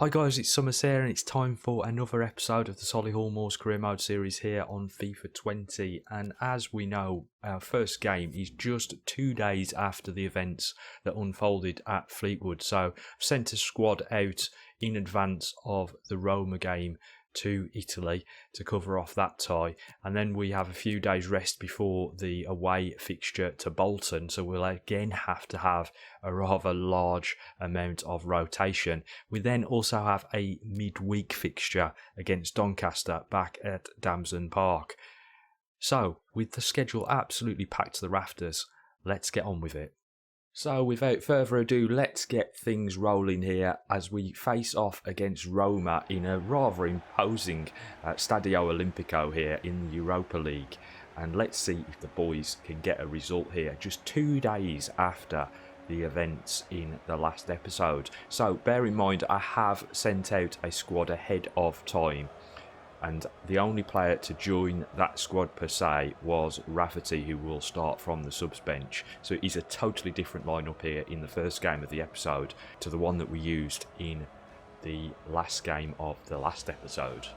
Hi guys, it's Summers here and it's time for another episode of the Solihull Moors Career Mode series here on FIFA 20, and as we know, our first game is just 2 days after the events that unfolded at Fleetwood, so I've sent a squad out in advance of the Roma game to Italy to cover off that tie, and then we have a few days rest before the away fixture to Bolton, so we'll again have to have a rather large amount of rotation. We then also have a midweek fixture against Doncaster back at Damson Park. So with the schedule absolutely packed to the rafters, let's get on with it. So without further ado, let's get things rolling here as we face off against Roma in a rather imposing Stadio Olimpico here in the Europa League. And let's see if the boys can get a result here just 2 days after the events in the last episode. So bear in mind, I have sent out a squad ahead of time, and the only player to join that squad per se was Rafferty, who will start from the subs bench. So it is a totally different lineup here in the first game of the episode to the one that we used in the last game of the last episode.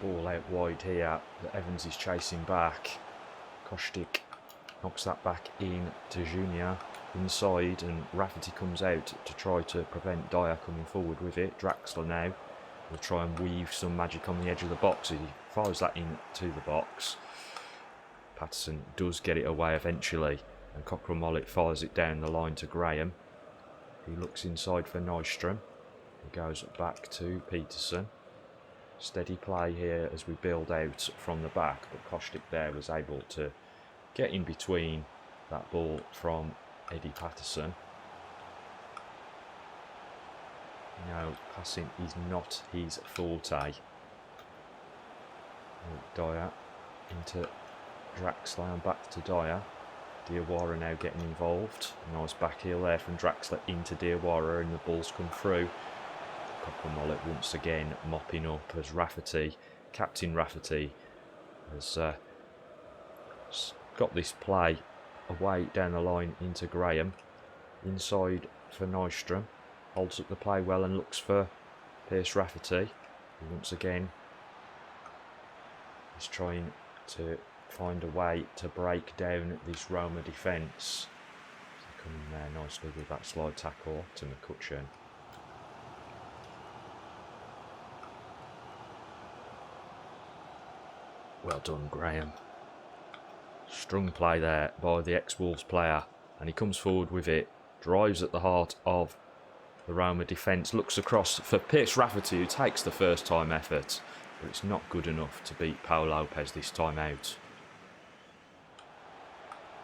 Ball out wide here that Evans is chasing back. Kostic knocks that back in to Junior inside, and Rafferty comes out to try to prevent Dyer coming forward with it. Draxler now will try and weave some magic on the edge of the box. He fires that into the box. Patterson does get it away eventually, and Cockrell-Mollet fires it down the line to Graham. He looks inside for Nystrom. He goes back to Peterson. Steady play here as we build out from the back, but Kostic there was able to get in between that ball from Eddie Patterson. No, passing is not his forte. Dyer into Draxler and back to Dyer. Diawara now getting involved. Nice back heel there from Draxler into Diawara, and the ball's come through. Cockrell-Mollet once again mopping up as Rafferty, Captain Rafferty, has got this play away down the line into Graham. Inside for Nystrom, holds up the play well and looks for Pierce Rafferty, who once again is trying to find a way to break down this Roma defence. So coming there nicely with that slide tackle to McCutcheon. Well done, Graham. Strong play there by the ex-Wolves player, and he comes forward with it, drives at the heart of the Roma defence, looks across for Pierce Rafferty, who takes the first time effort, but it's not good enough to beat Paul Lopez this time out.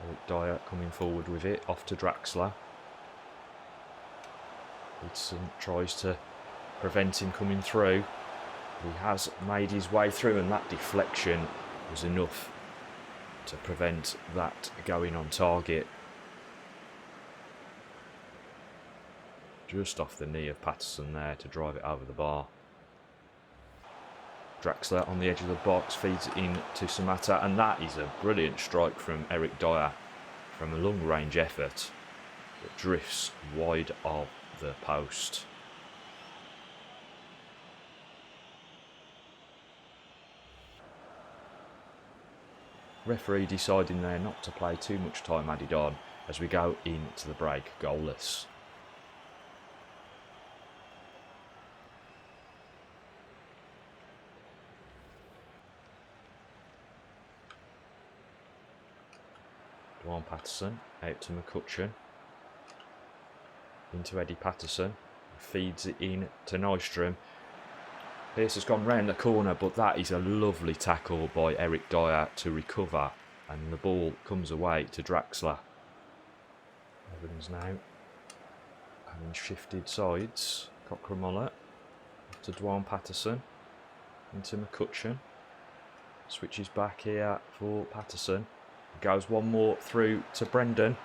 Eric Dyer coming forward with it, off to Draxler. Peterson tries to prevent him coming through. He has made his way through, and that deflection was enough to prevent that going on target. Just off the knee of Patterson there to drive it over the bar. Draxler on the edge of the box feeds it in to Samata, and that is a brilliant strike from Eric Dyer from a long range effort that drifts wide of the post. Referee deciding there not to play too much time added on as we go into the break goalless. Dwan Patterson out to McCutcheon. Into Eddie Patterson. Feeds it in to Nystrom. Pierce has gone round the corner, but that is a lovely tackle by Eric Dyer to recover, and the ball comes away to Draxler. Evans now having shifted sides. Cockrell-Mollet to Dwan Patterson. Into McCutcheon. Switches back here for Patterson. Goes one more through to Brendan.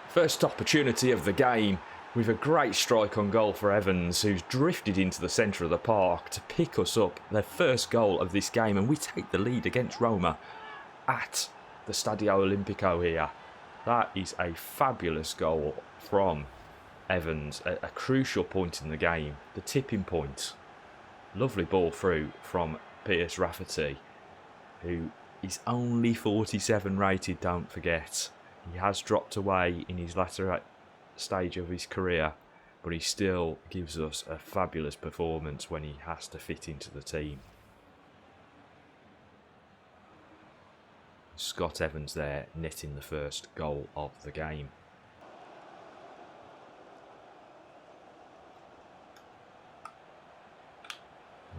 First opportunity of the game, with a great strike on goal for Evans, who's drifted into the centre of the park to pick us up their first goal of this game, and we take the lead against Roma at the Stadio Olimpico here. That is a fabulous goal from Evans, a crucial point in the game, the tipping point. Lovely ball through from Pierce Rafferty, who is only 47 rated, don't forget. He has dropped away in his latter stage of his career, but he still gives us a fabulous performance when he has to fit into the team. Scott Evans there netting the first goal of the game.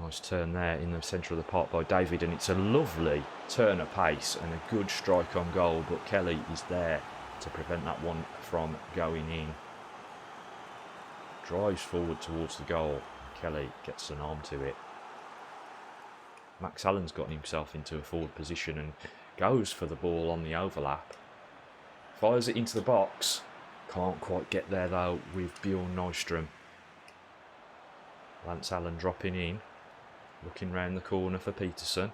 Nice turn there in the centre of the park by David, and it's a lovely turn of pace and a good strike on goal, but Kelly is there to prevent that one from going in. Drives forward towards the goal. Kelly gets an arm to it. Max Allen's gotten himself into a forward position and goes for the ball on the overlap. Fires it into the box. Can't quite get there though with Bjorn Nystrom. Lance Allen dropping in. Looking round the corner for Peterson.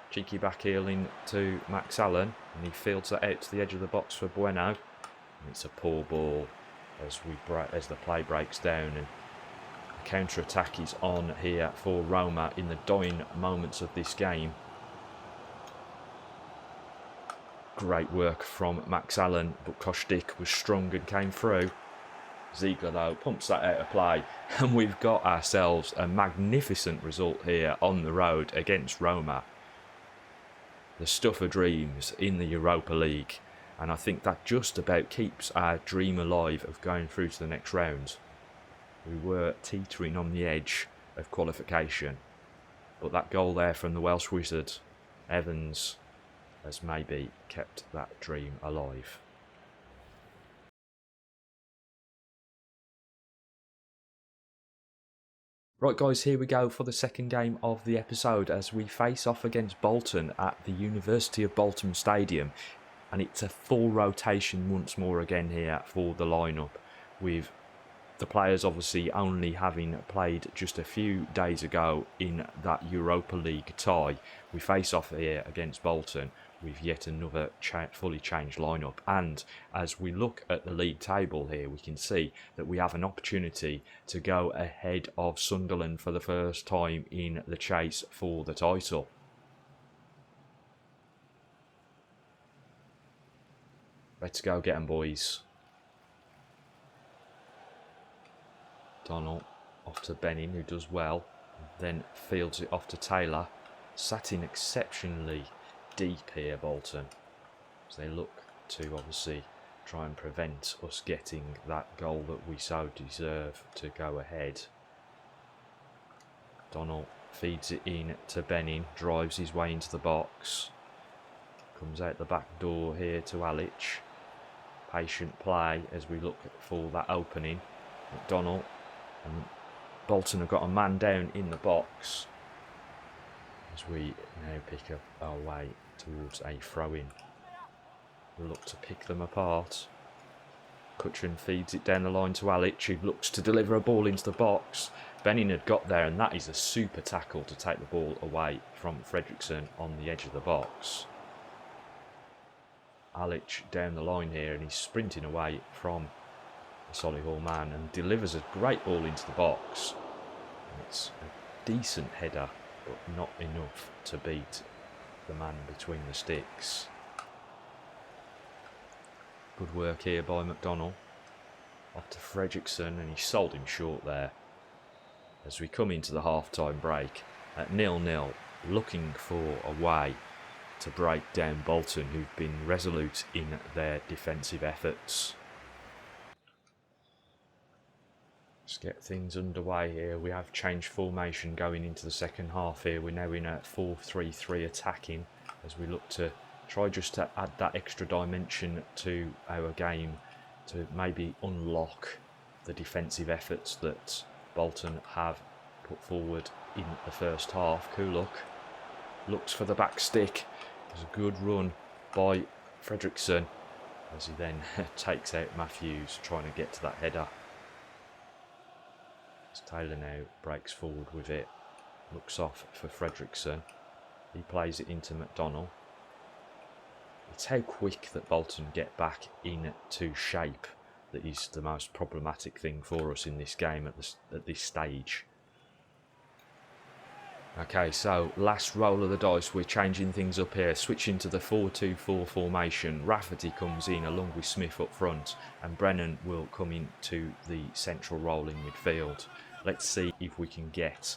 Cheeky back heel in to Max Allen, and he fields that out to the edge of the box for Bueno. And it's a poor ball as the play breaks down, and the counter-attack is on here for Roma in the dying moments of this game. Great work from Max Allen, but Kostic was strong and came through. Ziegler though pumps that out of play, and we've got ourselves a magnificent result here on the road against Roma. The stuff of dreams in the Europa League, and I think that just about keeps our dream alive of going through to the next round. We were teetering on the edge of qualification, but that goal there from the Welsh wizard, Evans, has maybe kept that dream alive. Right guys, here we go for the second game of the episode as we face off against Bolton at the University of Bolton Stadium, and it's a full rotation once more again here for the lineup, with the players obviously only having played just a few days ago in that Europa League tie. We face off here against Bolton with yet another fully changed lineup, and as we look at the league table here, we can see that we have an opportunity to go ahead of Sunderland for the first time in the chase for the title. Let's go get them, boys. Donald off to Benning, who does well, then fields it off to Taylor. Sat in exceptionally deep here, Bolton, as they look to obviously try and prevent us getting that goal that we so deserve to go ahead. Donald feeds it in to Benning, drives his way into the box, comes out the back door here to Alic. Patient play as we look for that opening. McDonald and Bolton have got a man down in the box as we now pick up our way towards a throw-in. We'll look to pick them apart. Cutchin feeds it down the line to Alic, who looks to deliver a ball into the box. Benning had got there, and that is a super tackle to take the ball away from Fredrickson on the edge of the box. Alic down the line here, and he's sprinting away from the Solihull man and delivers a great ball into the box. And it's a decent header, but not enough to beat the man between the sticks. Good work here by McDonald. Off to Fredrickson, and he sold him short there. As we come into the half-time break at 0-0, looking for a way to break down Bolton, who've been resolute in their defensive efforts. Let's get things underway here. We have changed formation going into the second half here. We're now in a 4-3-3 attacking as we look to try just to add that extra dimension to our game to maybe unlock the defensive efforts that Bolton have put forward in the first half. Kuluk looks for the back stick. There's a good run by Fredrickson as he then takes out Matthews trying to get to that header. As Taylor now breaks forward with it. Looks off for Fredrickson. He plays it into McDonnell. It's how quick that Bolton get back into shape that is the most problematic thing for us in this game at this stage. Okay, so last roll of the dice, we're changing things up here, switching to the 4-2-4 formation. Rafferty comes in along with Smith up front, and Brennan will come into the central role in midfield. Let's see if we can get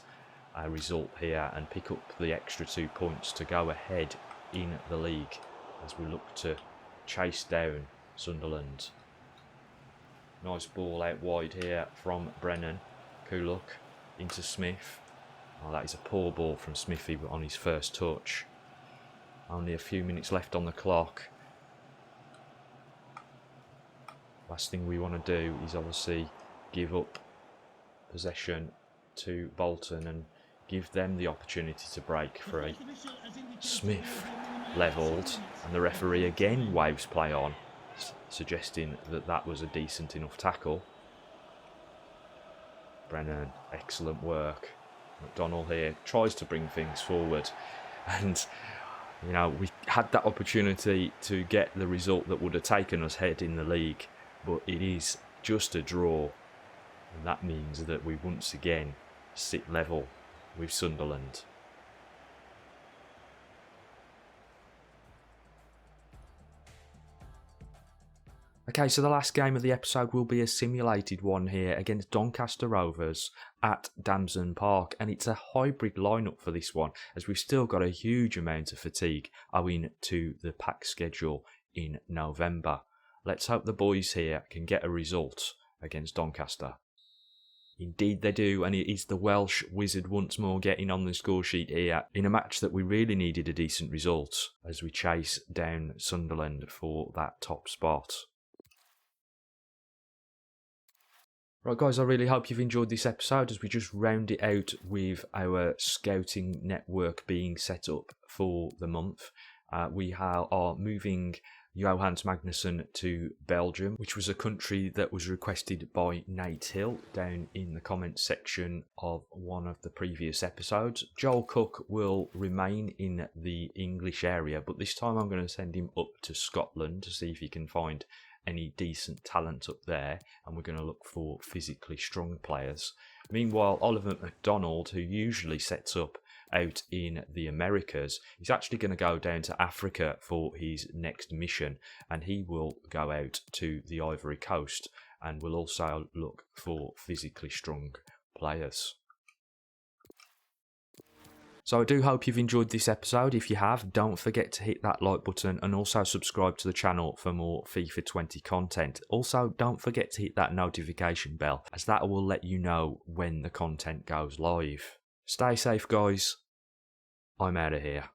a result here and pick up the extra 2 points to go ahead in the league as we look to chase down Sunderland. Nice ball out wide here from Brennan. Kuluk into Smith. Oh, that is a poor ball from Smithy on his first touch. Only a few minutes left on the clock. Last thing we want to do is obviously give up possession to Bolton and give them the opportunity to break free. Smith levelled, and the referee again waves play on, suggesting that that was a decent enough tackle. Brennan, excellent work. McDonnell here tries to bring things forward, and you know, we had that opportunity to get the result that would have taken us ahead in the league, but it is just a draw, and that means that we once again sit level with Sunderland. Okay, so the last game of the episode will be a simulated one here against Doncaster Rovers at Damson Park, and it's a hybrid lineup for this one as we've still got a huge amount of fatigue owing to the packed schedule in November. Let's hope the boys here can get a result against Doncaster. Indeed they do, and it is the Welsh wizard once more getting on the score sheet here in a match that we really needed a decent result as we chase down Sunderland for that top spot. Right guys, I really hope you've enjoyed this episode as we just round it out with our scouting network being set up for the month. We are moving Johannes Magnusson to Belgium, which was a country that was requested by Nate Hill down in the comments section of one of the previous episodes. Joel Cook will remain in the English area, but this time I'm going to send him up to Scotland to see if he can find any decent talent up there, and we're going to look for physically strong players. Meanwhile, Oliver McDonald, who usually sets up out in the Americas, he's actually going to go down to Africa for his next mission, and he will go out to the Ivory Coast and will also look for physically strong players. So I do hope you've enjoyed this episode. If you have, don't forget to hit that like button and also subscribe to the channel for more FIFA 20 content. Also, don't forget to hit that notification bell, as that will let you know when the content goes live. Stay safe, guys. I'm out of here.